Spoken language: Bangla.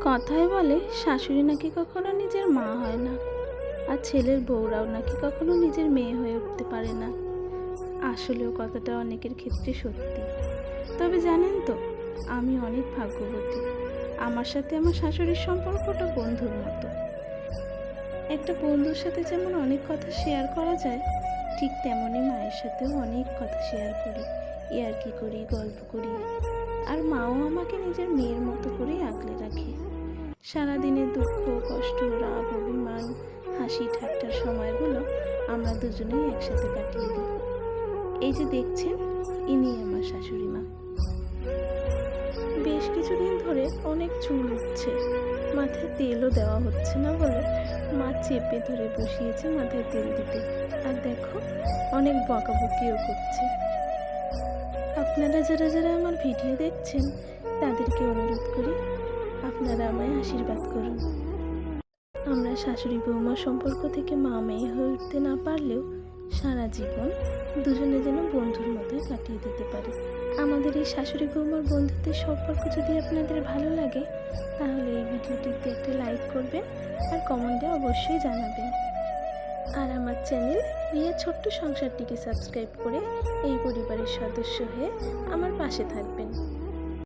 কথায় বলে শাশুড়ি নাকি কখনো নিজের মা হয় না, আর ছেলের বউরাও নাকি কখনো নিজের মেয়ে হয়ে উঠতে পারে না। আসলেও কথাটা অনেকের ক্ষেত্রে সত্যি। তবে জানেন তো, আমি অনেক ভাগ্যবতী। আমার সাথে আমার শাশুড়ির সম্পর্কটা বন্ধুর মতো। একটা বন্ধুর সাথে যেমন অনেক কথা শেয়ার করা যায়, ঠিক তেমনই মায়ের সাথেও অনেক কথা শেয়ার করি, ইয়ার্কি করি, গল্প করি। আর মাও আমাকে নিজের মেয়ের মতো করেই আগলে রাখে। সারাদিনের দুঃখ, কষ্ট, রাগ, অভিমান, হাসি ঠাট্টার সময়গুলো আমরা দুজনেই একসাথে কাটিয়ে দিই। এই যে দেখছেন, ইনি আমার শাশুড়ি মা। বেশ কিছুদিন ধরে অনেক চুল উঠছে, মাথায় তেলও দেওয়া হচ্ছে না বলে মা চেপে ধরে বসিয়েছে মাথায় তেল দিতে। আর দেখো, অনেক বকাবকিও করছে। আপনারা যারা যারা আমার ভিডিও দেখছেন, তাদেরকে অনুরোধ করি, আপনারা আমায় আশীর্বাদ করুন। আমরা শাশুড়ি বৌমা সম্পর্ক থেকে মা মেয়ে হয়ে উঠতে না পারলেও সারা জীবন দুজনে যেন বন্ধুর মতোই কাটিয়ে দিতে পারি। আমাদের এই শাশুড়ি বৌমার বন্ধুত্বের সম্পর্ক যদি আপনাদের ভালো লাগে, তাহলে এই ভিডিওটিতে একটা লাইক করবেন আর কমেন্টে অবশ্যই জানাবেন। আর আমার চ্যানেল রিয়া ছোট্ট সংসারটিকে সাবস্ক্রাইব করে এই পরিবারের সদস্য হয়ে আমার পাশে থাকবেন।